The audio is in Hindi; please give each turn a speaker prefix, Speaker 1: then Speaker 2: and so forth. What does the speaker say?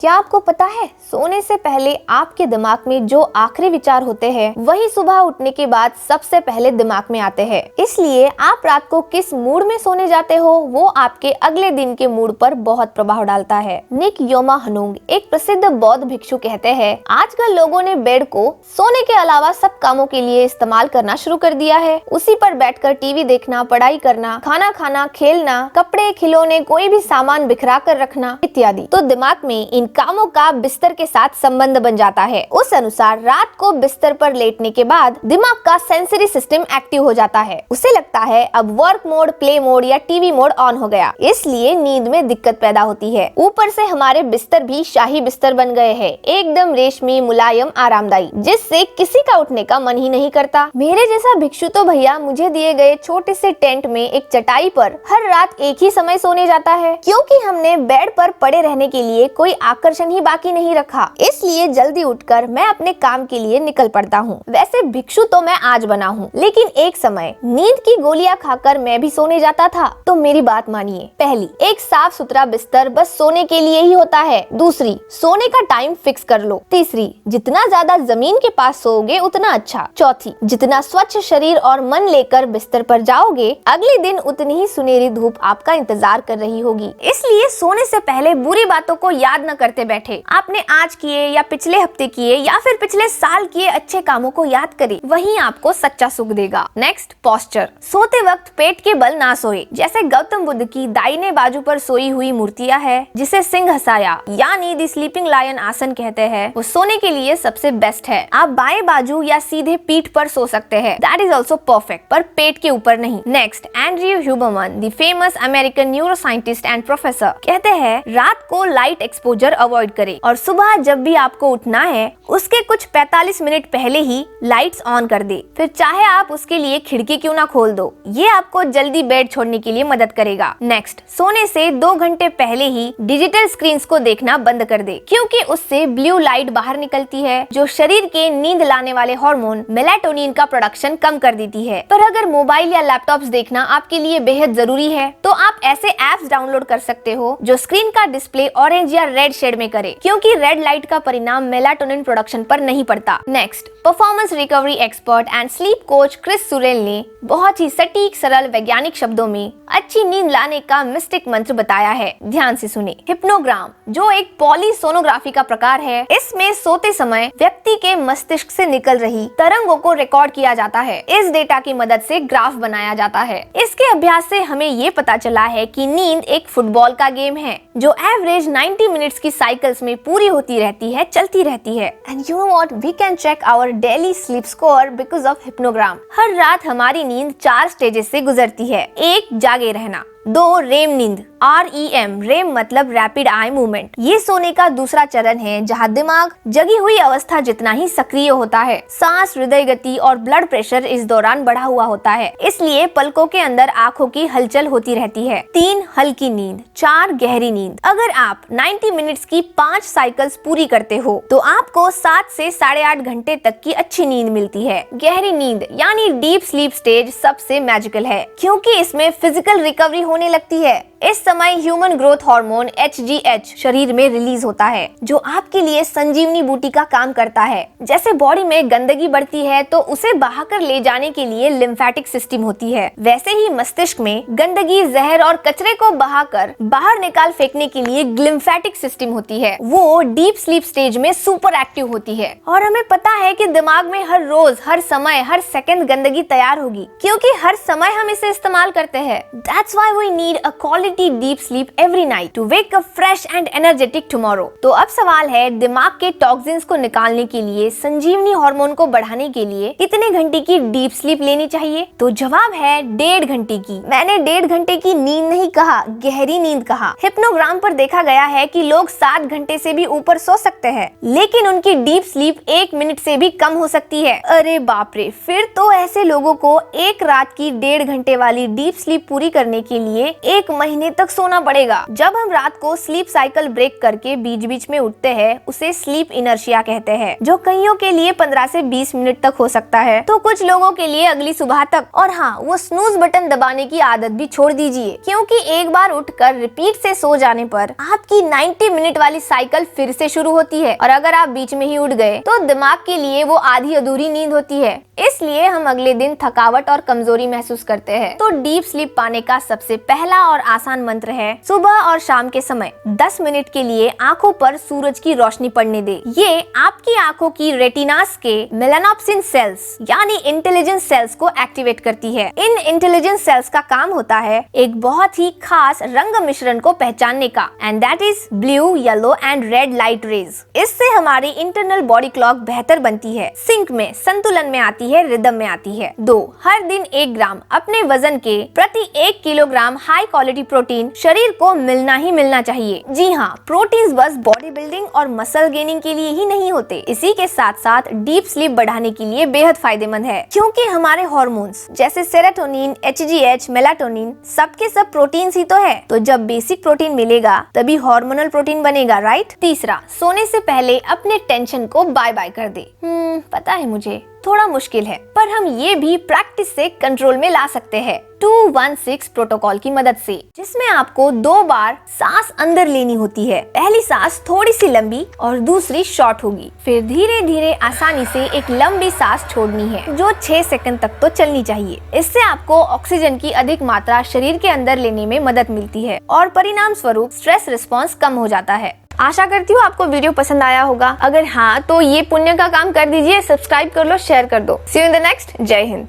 Speaker 1: क्या आपको पता है, सोने से पहले आपके दिमाग में जो आखिरी विचार होते हैं वही सुबह उठने के बाद सबसे पहले दिमाग में आते हैं। इसलिए आप रात को किस मूड में सोने जाते हो वो आपके अगले दिन के मूड पर बहुत प्रभाव डालता है। निक योमा हनुंग, एक प्रसिद्ध बौद्ध भिक्षु, कहते हैं, आजकल लोगों ने बेड को सोने के अलावा सब कामों के लिए इस्तेमाल करना शुरू कर दिया है। उसी पर बैठकर टीवी देखना, पढ़ाई करना, खाना खाना, खेलना, कपड़े, खिलौने, कोई भी सामान बिखरा कर रखना इत्यादि। तो दिमाग में इन कामों का बिस्तर के साथ संबंध बन जाता है। उस अनुसार रात को बिस्तर पर लेटने के बाद दिमाग का सेंसरी सिस्टम एक्टिव हो जाता है। उसे लगता है अब वर्क मोड, प्ले मोड या टीवी मोड ऑन हो गया, इसलिए नींद में दिक्कत पैदा होती है। ऊपर से हमारे बिस्तर भी शाही बिस्तर बन गए हैं, एकदम रेशमी, मुलायम, आरामदायी, जिससे किसी का उठने का मन ही नहीं करता। मेरे जैसा भिक्षु तो भैया मुझे दिए गए छोटे से टेंट में एक चटाई पर हर रात एक ही समय सोने जाता है, क्योंकि हमने बेड पर पड़े रहने के लिए कोई आकर्षण ही बाकी नहीं रखा। इसलिए जल्दी उठकर मैं अपने काम के लिए निकल पड़ता हूँ। वैसे भिक्षु तो मैं आज बना हूँ, लेकिन एक समय नींद की गोलियां खाकर मैं भी सोने जाता था। तो मेरी बात मानिए, पहली, एक साफ सुथरा बिस्तर बस सोने के लिए ही होता है। दूसरी, सोने का टाइम फिक्स कर लो। तीसरी, जितना ज्यादा जमीन के पास सोओगे उतना अच्छा। चौथी, जितना स्वच्छ शरीर और मन लेकर बिस्तर पर जाओगे, अगले दिन उतनी ही सुनहरी धूप आपका इंतजार कर रही होगी। इसलिए सोने से पहले बुरी बातों को याद न करते बैठे। आपने आज किए या पिछले हफ्ते किए या फिर पिछले साल किए अच्छे कामों को याद करें, वही आपको सच्चा सुख देगा। Next, posture. सोते वक्त पेट के बल ना सोए। जैसे गौतम बुद्ध की दाहिने बाजू पर सोई हुई मूर्तियां है, जिसे सिंह हसाया यानी द स्लीपिंग लायन आसन कहते हैं, वो सोने के लिए सबसे बेस्ट है। आप बाएं बाजू या सीधे पीठ पर सो सकते हैं, दैट इज ऑल्सो परफेक्ट, पर पेट के ऊपर नहीं। Next, Andrew Huberman, the famous American neuroscientist and professor, कहते हैं, रात को लाइट एक्सपोजर अवॉइड करें और सुबह जब भी आपको उठना है उसके कुछ 45 मिनट पहले ही लाइट्स ऑन कर दे। फिर चाहे आप उसके लिए खिड़की क्यों ना खोल दो, ये आपको जल्दी बेड छोड़ने के लिए मदद करेगा। नेक्स्ट, सोने से 2 घंटे पहले ही डिजिटल स्क्रीन्स को देखना बंद कर दे, क्योंकि उससे ब्लू लाइट बाहर निकलती है जो शरीर के नींद लाने वाले हार्मोन मेलाटोनिन का प्रोडक्शन कम कर देती है। पर अगर मोबाइल या लैपटॉप्स देखना आपके लिए बेहद जरूरी है, तो आप ऐसे एप्स डाउनलोड कर सकते हो जो स्क्रीन का डिस्प्ले ऑरेंज या रेड शेड में करे, क्योंकि रेड लाइट का परिणाम मेलाटोनिन प्रोडक्शन पर नहीं पड़ता। Next, performance recovery expert and sleep coach Chris Surel ने बहुत ही सटीक, सरल, वैज्ञानिक शब्दों में अच्छी नींद लाने का मिस्टिक मंत्र बताया है। ध्यान से सुने। हिप्नोग्राम, जो एक पॉलीसोनोग्राफी का प्रकार है, इसमें सोते समय व्यक्ति के मस्तिष्क से निकल रही तरंगों को रिकॉर्ड किया जाता है। इस डेटा की मदद से ग्राफ बनाया जाता है। इसके अभ्यास से हमें ये पता चला है कि नींद एक फुटबॉल का गेम है जो एवरेज 90 मिनट्स की साइकिल्स में पूरी होती रहती है, चलती रहती है। And you know what, we can check our daily sleep score because of hypnogram. हर रात हमारी नींद 4 स्टेजेस से गुजरती है। 1, जागे रहना। 2, रेम नींद, REM, रेम मतलब रैपिड आई मूवमेंट। ये सोने का दूसरा चरण है जहाँ दिमाग जगी हुई अवस्था जितना ही सक्रिय होता है। सांस, हृदय गति और ब्लड प्रेशर इस दौरान बढ़ा हुआ होता है, इसलिए पलकों के अंदर आंखों की हलचल होती रहती है। 3, हल्की नींद। 4, गहरी नींद। अगर आप 90 मिनट्स की 5 साइकिल्स पूरी करते हो तो आपको 7 से 8.5 घंटे तक की अच्छी नींद मिलती है। गहरी नींद यानी डीप स्लीप स्टेज सबसे मैजिकल है, क्योंकि इसमें फिजिकल रिकवरी होने लगती है। इस समय ह्यूमन ग्रोथ हार्मोन HGH शरीर में रिलीज होता है, जो आपके लिए संजीवनी बूटी का काम करता है। जैसे बॉडी में गंदगी बढ़ती है तो उसे बहाकर ले जाने के लिए लिम्फेटिक सिस्टम होती है, वैसे ही मस्तिष्क में गंदगी, जहर और कचरे को बहाकर बाहर निकाल फेंकने के लिए ग्लिम्फेटिक सिस्टम होती है। वो डीप स्लीप स्टेज में सुपर एक्टिव होती है। और हमें पता है कि दिमाग में हर रोज, हर समय, हर सेकंड गंदगी तैयार होगी, क्योंकि हर समय हम इसे इस्तेमाल करते हैं। That's why we need a quality deep sleep every night to wake up fresh and energetic tomorrow। तो अब सवाल है, दिमाग के टॉक्सिन्स को निकालने के लिए, संजीवनी हार्मोन को बढ़ाने के लिए कितने घंटे की डीप स्लीप लेनी चाहिए? तो जवाब है 1.5 घंटे की। मैंने 1.5 घंटे की नींद नहीं कहा, गहरी नींद कहा। हिप्नोग्राम पर देखा गया है कि लोग 7 घंटे से भी ऊपर सो सकते हैं, लेकिन उनकी डीप स्लीप 1 मिनट से भी कम हो सकती है। अरे बाप रे, फिर तो ऐसे लोगों को एक रात की 1.5 घंटे वाली डीप स्लीप पूरी करने के लिए 1 महीने महीने तक सोना पड़ेगा। जब हम रात को स्लीप साइकिल ब्रेक करके बीच बीच में उठते हैं, उसे स्लीप इनर्शिया कहते हैं, जो कईयों के लिए 15 से 20 मिनट तक हो सकता है, तो कुछ लोगों के लिए अगली सुबह तक। और हाँ, वो स्नूज बटन दबाने की आदत भी छोड़ दीजिए, क्योंकि एक बार उठकर रिपीट से सो जाने पर आपकी 90 मिनट वाली साइकिल फिर से शुरू होती है, और अगर आप बीच में ही उठ गए तो दिमाग के लिए वो आधी अधूरी नींद होती है। इसलिए हम अगले दिन थकावट और कमजोरी महसूस करते हैं। तो डीप स्लीप पाने का सबसे पहला और आसान मंत्र है, सुबह और शाम के समय 10 मिनट के लिए आंखों पर सूरज की रोशनी पड़ने दे। ये आपकी आंखों की रेटिनास के मेलानोप्सिन सेल्स यानी इंटेलिजेंस सेल्स को एक्टिवेट करती है। इन इंटेलिजेंस सेल्स का काम होता है एक बहुत ही खास रंग मिश्रण को पहचानने का, and that is blue, yellow and red light rays. इससे हमारी इंटरनल बॉडी क्लॉक बेहतर बनती है, सिंक में, संतुलन में आती है, रिदम में आती है। 2, हर दिन 1 ग्राम अपने वजन के प्रति 1 किलोग्राम हाई क्वालिटी प्रोटीन शरीर को मिलना ही मिलना चाहिए। जी हाँ, प्रोटीन बस बॉडी बिल्डिंग और मसल गेनिंग के लिए ही नहीं होते, इसी के साथ साथ डीप स्लीप बढ़ाने के लिए बेहद फायदेमंद है, क्योंकि हमारे हार्मोन्स जैसे सेरोटोनिन, HGH, मेलाटोनिन सबके सब प्रोटीन ही तो है। तो जब बेसिक प्रोटीन मिलेगा तभी हार्मोनल प्रोटीन बनेगा, राइट। तीसरा, सोने से पहले अपने टेंशन को बाय बाय कर दे। पता है मुझे थोड़ा मुश्किल है, पर हम ये भी प्रैक्टिस से कंट्रोल में ला सकते हैं 2-1-6 प्रोटोकॉल की मदद से, जिसमें आपको 2 बार सांस अंदर लेनी होती है। पहली सांस थोड़ी सी लंबी और दूसरी शॉर्ट होगी, फिर धीरे धीरे आसानी से एक लंबी सांस छोड़नी है जो 6 सेकंड तक तो चलनी चाहिए। इससे आपको ऑक्सीजन की अधिक मात्रा शरीर के अंदर लेने में मदद मिलती है और परिणाम स्वरूप स्ट्रेस रिस्पॉन्स कम हो जाता है। आशा करती हूँ आपको वीडियो पसंद आया होगा। अगर हाँ, तो ये पुण्य का काम कर दीजिए, सब्सक्राइब कर लो, शेयर कर दो। सी यू इन द नेक्स्ट। जय हिंद।